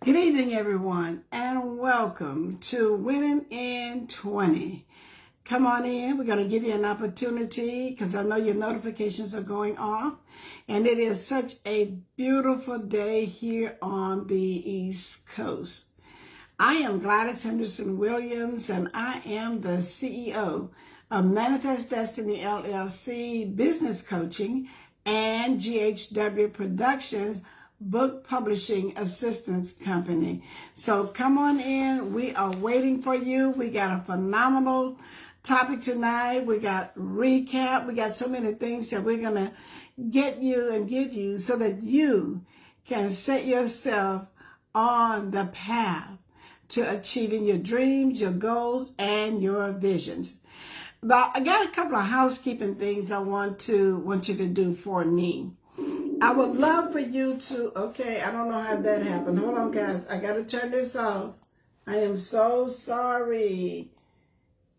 Good evening, everyone, and welcome to Winning in 20. Come on in. We're going to give you an opportunity because I know your notifications are going off. And it is such a beautiful day here on the East Coast. I am Gladys Henderson Williams, and I am the CEO of Manifest Destiny LLC Business Coaching and GHW Productions Book Publishing Assistance Company. So come on in. We are waiting for you. We got a phenomenal topic tonight. We got recap. We got so many things that we're going to get you and give you so that you can set yourself on the path to achieving your dreams, your goals, and your visions. But I got a couple of housekeeping things I want you to do for me. I would love for you to, okay, I don't know how that happened. Hold on, guys. I got to turn this off. I am so sorry.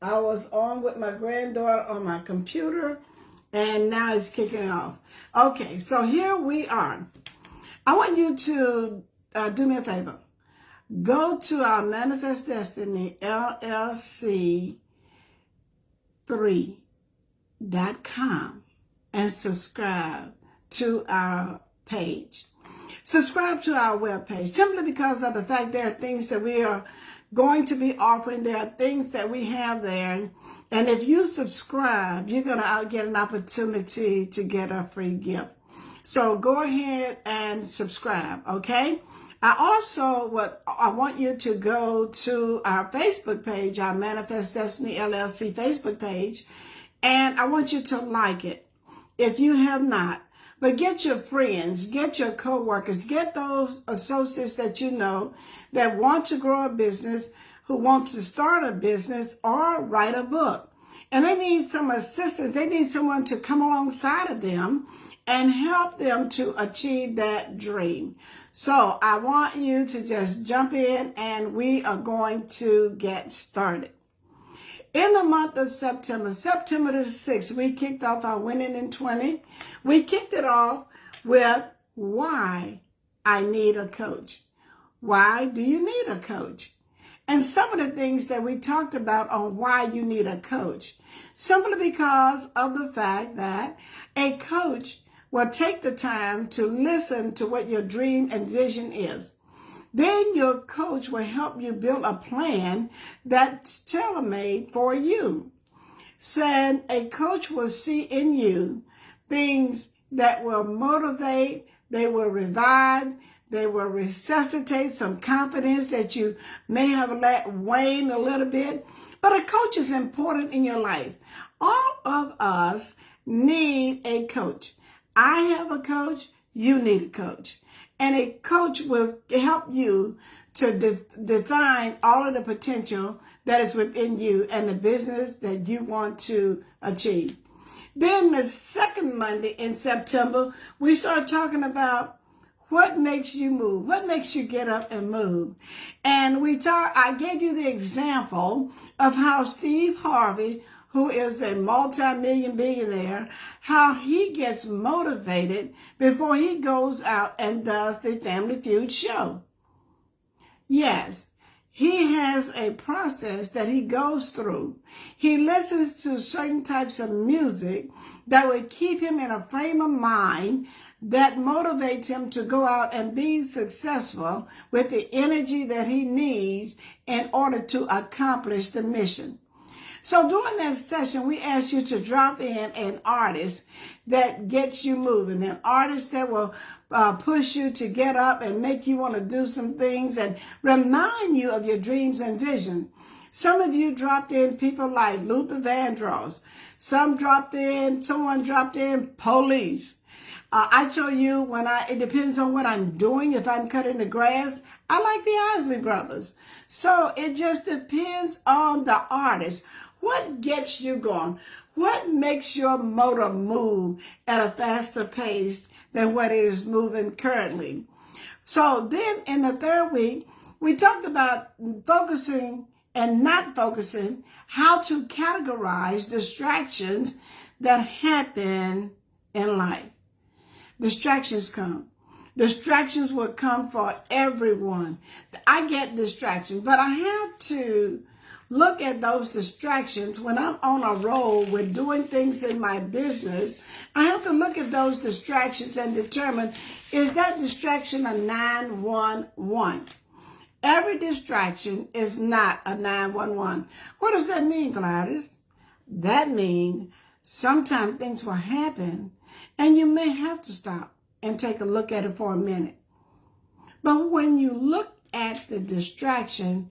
I was on with my granddaughter on my computer, and now it's kicking off. Okay, so here we are. I want you to do me a favor. Go to our Manifest Destiny LLC 3.com and subscribe to our page. Subscribe to our webpage simply because of the fact there are things that we are going to be offering. There are things that we have there. And if you subscribe, you're going to get an opportunity to get a free gift. So go ahead and subscribe, okay? I want you to go to our Facebook page, our Manifest Destiny LLC Facebook page, and I want you to like it if you have not. But get your friends, get your coworkers, get those associates that you know that want to grow a business, who want to start a business or write a book. And they need some assistance. They need someone to come alongside of them and help them to achieve that dream. So I want you to just jump in and we are going to get started. In the month of September the 6th, we kicked off our Winning in 20. We kicked it off with why I need a coach. Why do you need a coach? And some of the things that we talked about on why you need a coach, simply because of the fact that a coach will take the time to listen to what your dream and vision is. Then your coach will help you build a plan that's tailor-made for you. So a coach will see in you things that will motivate, they will revive, they will resuscitate some confidence that you may have let wane a little bit. But a coach is important in your life. All of us need a coach. I have a coach, you need a coach. And a coach will help you to define all of the potential that is within you and the business that you want to achieve. Then the second Monday in September, we start talking about what makes you move, what makes you get up and move. And I gave you the example of how Steve Harvey, who is a multi-million billionaire, how he gets motivated before he goes out and does the Family Feud show. Yes, he has a process that he goes through. He listens to certain types of music that would keep him in a frame of mind that motivates him to go out and be successful with the energy that he needs in order to accomplish the mission. So during that session, we asked you to drop in an artist that gets you moving, an artist that will push you to get up and make you want to do some things and remind you of your dreams and vision. Some of you dropped in people like Luther Vandross. Someone dropped in Police. I show you it depends on what I'm doing. If I'm cutting the grass, I like the Isley Brothers. So it just depends on the artist. What gets you going? What makes your motor move at a faster pace than what it is moving currently? So then in the third week, we talked about focusing and not focusing, how to categorize distractions that happen in life. Distractions come. Distractions will come for everyone. I get distractions, but I have to look at those distractions when I'm on a roll with doing things in my business. I have to look at those distractions and determine, is that distraction a 911? Every distraction is not a 911. What does that mean, Gladys? That means sometimes things will happen and you may have to stop and take a look at it for a minute. But when you look at the distraction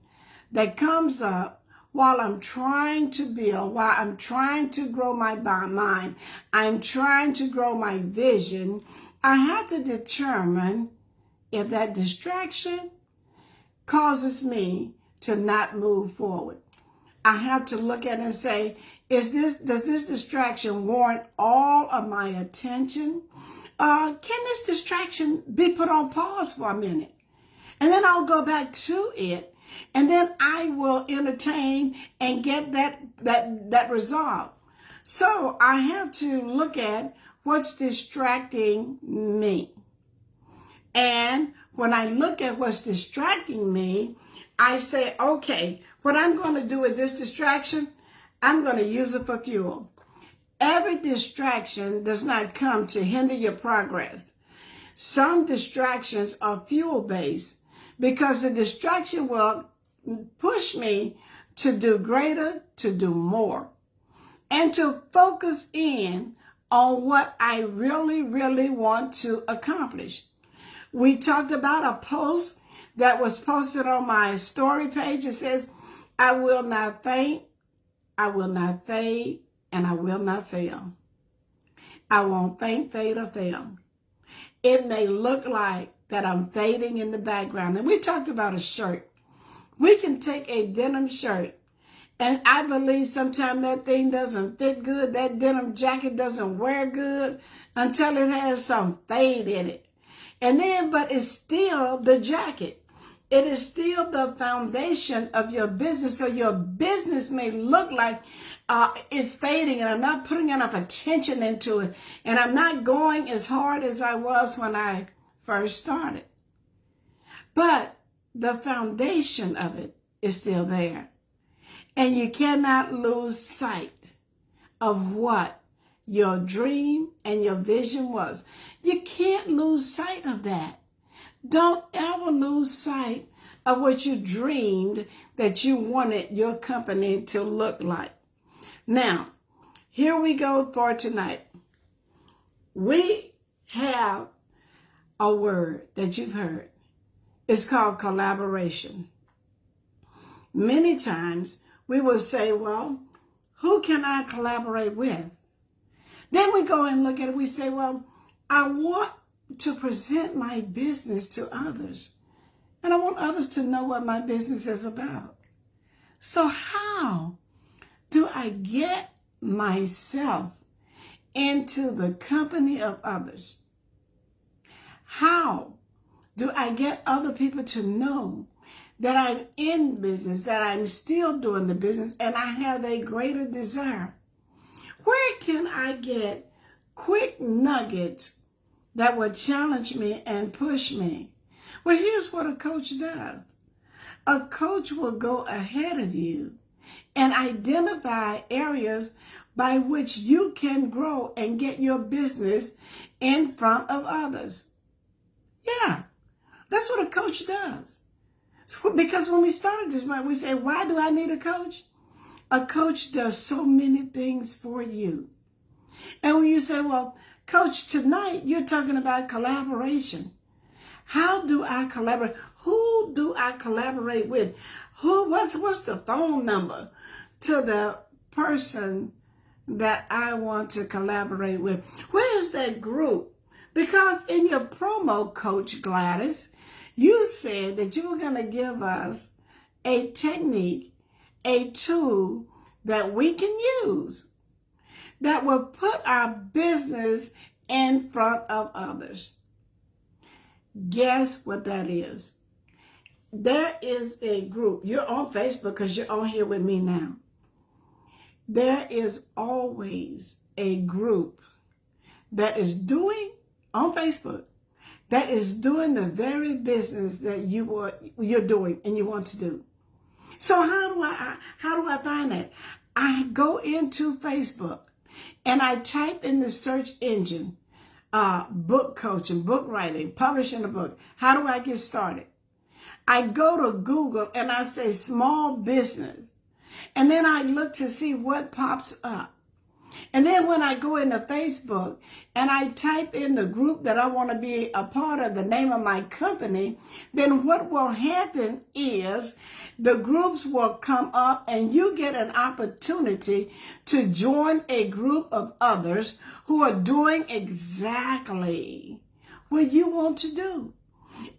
that comes up while I'm trying to build, while I'm trying to grow my mind, I'm trying to grow my vision, I have to determine if that distraction causes me to not move forward. I have to look at it and say, does this distraction warrant all of my attention? Can this distraction be put on pause for a minute? And then I'll go back to it, and then I will entertain and get that resolved. So I have to look at what's distracting me. And when I look at what's distracting me, I say, okay, what I'm going to do with this distraction, I'm going to use it for fuel. Every distraction does not come to hinder your progress. Some distractions are fuel-based because the distraction will push me to do greater, to do more, and to focus in on what I really, really want to accomplish. We talked about a post that was posted on my story page. It says, I will not faint, I will not fade, and I will not fail. I won't faint, fade, or fail. It may look like that I'm fading in the background. And we talked about a shirt. We can take a denim shirt, and I believe sometimes that thing doesn't fit good. That denim jacket doesn't wear good until it has some fade in it. And then, but it's still the jacket. It is still the foundation of your business. So your business may look like it's fading and I'm not putting enough attention into it. And I'm not going as hard as I was when I first started. But the foundation of it is still there. And you cannot lose sight of what your dream and your vision was. You can't lose sight of that. Don't ever lose sight of what you dreamed that you wanted your company to look like. Now, here we go for tonight. We have a word that you've heard. It's called collaboration. Many times we will say, well, who can I collaborate with? Then we go and look at it. We say, well, I want to present my business to others. And I want others to know what my business is about. So how do I get myself into the company of others? How do I get other people to know that I'm in business, that I'm still doing the business, and I have a greater desire? Where can I get quick nuggets that will challenge me and push me? Well, here's what a coach does. A coach will go ahead of you and identify areas by which you can grow and get your business in front of others. Yeah, that's what a coach does. Because when we started this, we say, why do I need a coach? A coach does so many things for you. And when you say, well, Coach, tonight you're talking about collaboration. How do I collaborate? Who do I collaborate with? What's the phone number to the person that I want to collaborate with? Where is that group? Because in your promo, Coach Gladys, you said that you were going to give us a technique, a tool that we can use that will put our business in front of others. Guess what that is? There is a group. You're on Facebook because you're on here with me now. There is always a group that is doing on Facebook that is doing the very business that you're doing and you want to do. So how do I find that? I go into Facebook and I type in the search engine, book coaching, book writing, publishing a book. How do I get started? I go to Google and I say small business. And then I look to see what pops up. And then when I go into Facebook and I type in the group that I want to be a part of, the name of my company, then what will happen is the groups will come up and you get an opportunity to join a group of others who are doing exactly what you want to do.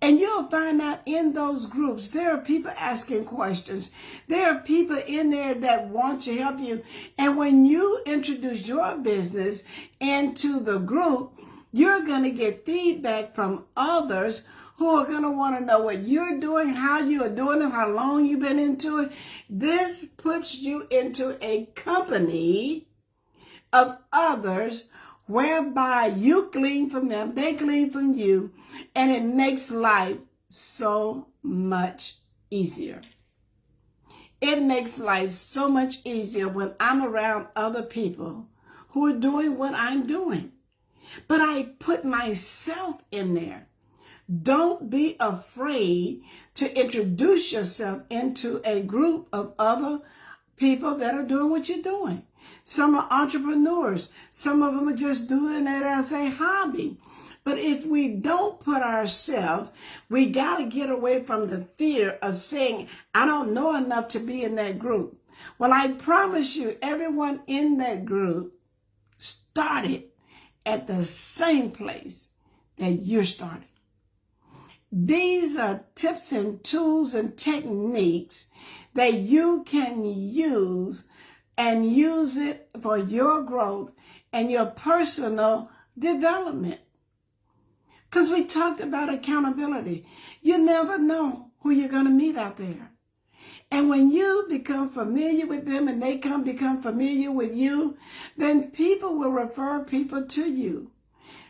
And you'll find out in those groups, there are people asking questions. There are people in there that want to help you. And when you introduce your business into the group, you're going to get feedback from others who are going to want to know what you're doing, how you are doing it, how long you've been into it. This puts you into a company of others whereby you glean from them, they glean from you, and it makes life so much easier. It makes life so much easier when I'm around other people who are doing what I'm doing. But I put myself in there. Don't be afraid to introduce yourself into a group of other people that are doing what you're doing. Some are entrepreneurs. Some of them are just doing it as a hobby. But if we don't put ourselves, we got to get away from the fear of saying, I don't know enough to be in that group. Well, I promise you, everyone in that group started at the same place that you're starting. These are tips and tools and techniques that you can use and use it for your growth and your personal development. Because we talked about accountability. You never know who you're going to meet out there. And when you become familiar with them and they become familiar with you, then people will refer people to you.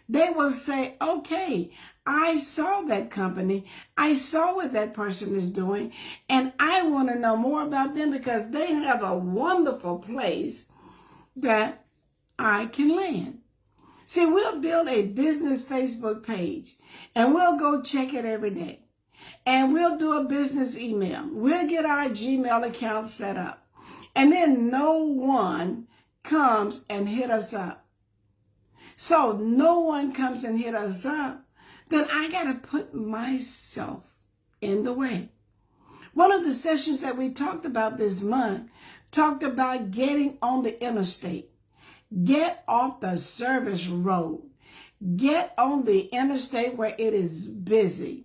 They will say, okay, I saw that company. I saw what that person is doing. And I want to know more about them because they have a wonderful place that I can land. See, we'll build a business Facebook page and we'll go check it every day. And we'll do a business email. We'll get our Gmail account set up. And then no one comes and hit us up. So no one comes and hit us up. Then I got to put myself in the way. One of the sessions that we talked about this month talked about getting on the interstate. Get off the service road. Get on the interstate where it is busy.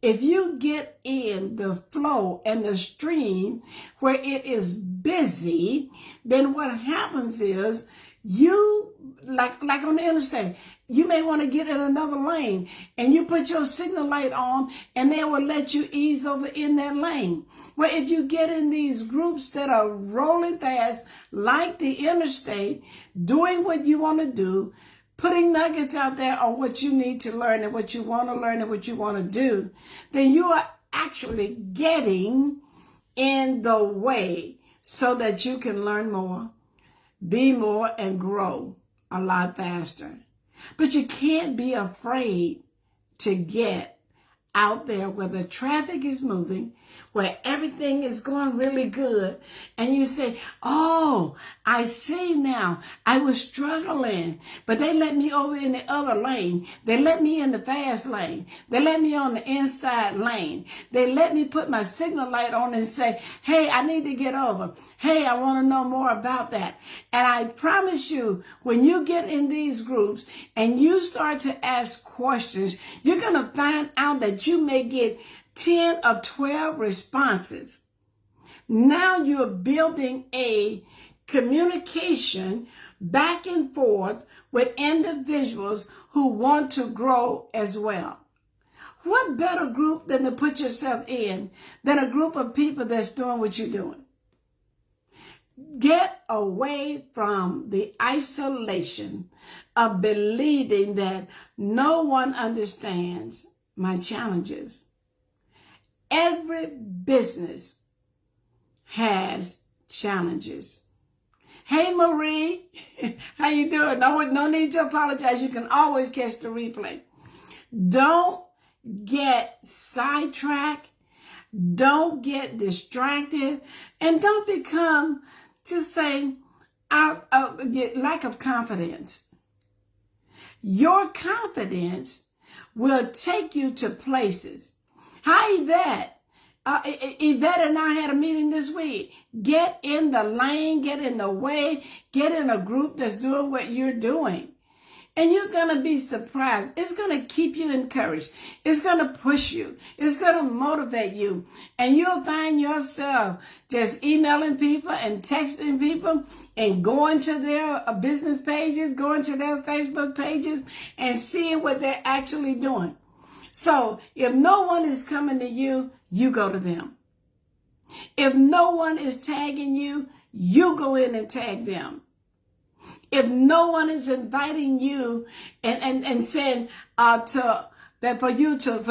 If you get in the flow and the stream where it is busy, then what happens is you, like on the interstate, you may want to get in another lane and you put your signal light on and they will let you ease over in that lane. Well, if you get in these groups that are rolling fast, like the interstate, doing what you want to do, putting nuggets out there on what you need to learn and what you want to learn and what you want to do, then you are actually getting in the way so that you can learn more, be more, and grow a lot faster. But you can't be afraid to get out there where the traffic is moving, where everything is going really good. And you say, oh, I see now. I was struggling, but they let me over in the other lane. They let me in the fast lane. They let me on the inside lane. They let me put my signal light on and say, hey, I need to get over. Hey, I want to know more about that. And I promise you, when you get in these groups and you start to ask questions, you're going to find out that you may get 10 or 12 responses. Now you're building a communication back and forth with individuals who want to grow as well. What better group than to put yourself in than a group of people that's doing what you're doing? Get away from the isolation of believing that no one understands my challenges. Every business has challenges. Hey, Marie, how you doing? No need to apologize. You can always catch the replay. Don't get sidetracked. Don't get distracted. And don't become, just say, lack of confidence. Your confidence will take you to places. Hi, Yvette. Yvette and I had a meeting this week. Get in the lane, get in the way, get in a group that's doing what you're doing. And you're going to be surprised. It's going to keep you encouraged. It's going to push you. It's going to motivate you. And you'll find yourself just emailing people and texting people and going to their business pages, going to their Facebook pages and seeing what they're actually doing. So if no one is coming to you, you go to them. If no one is tagging you, you go in and tag them. If no one is inviting you and saying for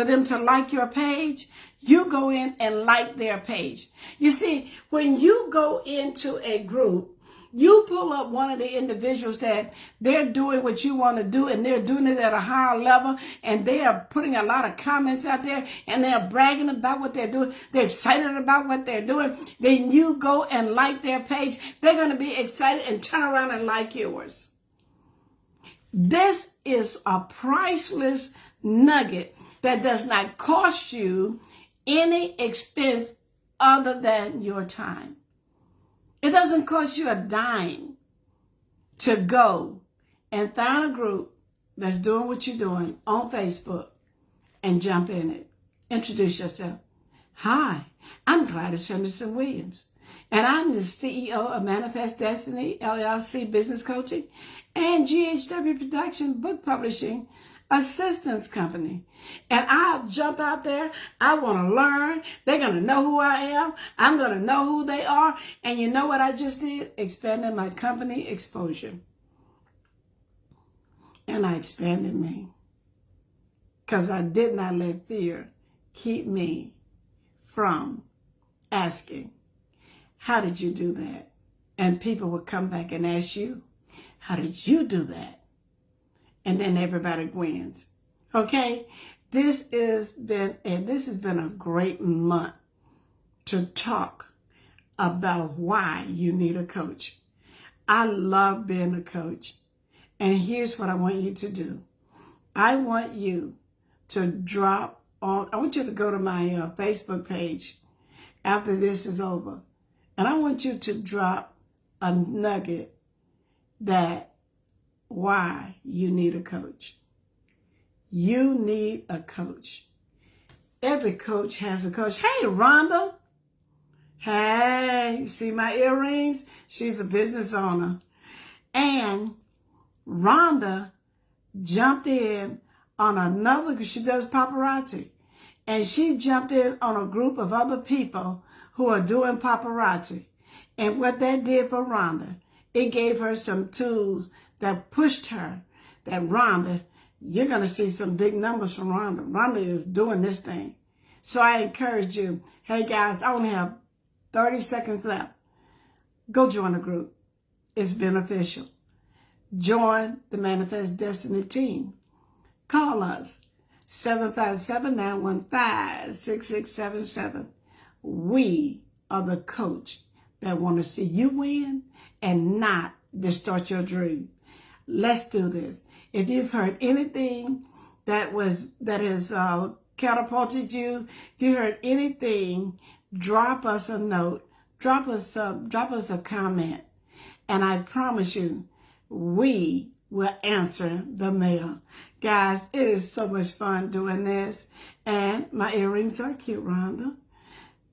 them to like your page, you go in and like their page. You see, when you go into a group, you pull up one of the individuals that they're doing what you want to do, and they're doing it at a higher level, and they are putting a lot of comments out there, and they're bragging about what they're doing. They're excited about what they're doing. Then you go and like their page. They're going to be excited and turn around and like yours. This is a priceless nugget that does not cost you any expense other than your time. It doesn't cost you a dime to go and find a group that's doing what you're doing on Facebook and jump in it. Introduce yourself. Hi, I'm Gladys Henderson Williams, and I'm the CEO of Manifest Destiny, LLC Business Coaching, and GHW Production Book Publishing Assistance Company. And I'll jump out there. I want to learn. They're going to know who I am. I'm going to know who they are. And you know what I just did? Expanded my company exposure. And I expanded me. Because I did not let fear keep me from asking, how did you do that? And people would come back and ask you, how did you do that? And then everybody wins. Okay? This has been a great month to talk about why you need a coach. I love being a coach. And here's what I want you to do. I want you to I want you to go to my Facebook page after this is over. And I want you to drop a nugget that why you need a coach. You need a coach. Every coach has a coach. Hey, Rhonda. Hey, see my earrings? She's a business owner. And Rhonda jumped in on another, because she does paparazzi. And she jumped in on a group of other people who are doing paparazzi. And what that did for Rhonda, it gave her some tools that pushed her, that Rhonda, you're going to see some big numbers from Rhonda. Rhonda is doing this thing. So I encourage you, hey guys, I only have 30 seconds left. Go join the group. It's beneficial. Join the Manifest Destiny team. Call us, 757-915-6677. We are the coach that want to see you win and not distort your dream. Let's do this. If you've heard anything that has catapulted you, if you heard anything, drop us a note, drop us a comment, and I promise you, we will answer the mail. Guys, it is so much fun doing this, and my earrings are cute, Rhonda.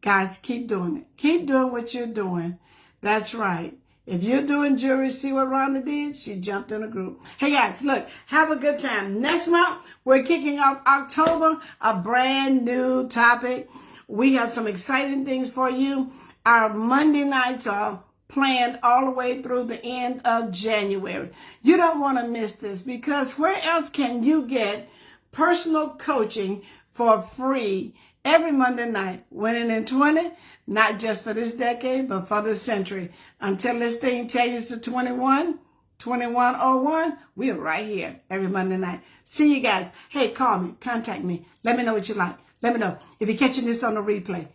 Guys, keep doing it. Keep doing what you're doing. That's right. If you're doing jewelry, see what Rhonda did? She jumped in a group. Hey guys, look, have a good time. Next month, we're kicking off October, a brand new topic. We have some exciting things for you. Our Monday nights are planned all the way through the end of January. You don't want to miss this, because where else can you get personal coaching for free every Monday night? Winning in 20, not just for this decade, but for this century. Until this thing changes to 2101, we are right here every Monday night. See you guys. Hey, call me, contact me. Let me know what you like. Let me know. If you're catching this on the replay,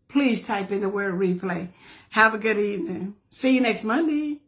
please type in the word replay. Have a good evening. See you next Monday.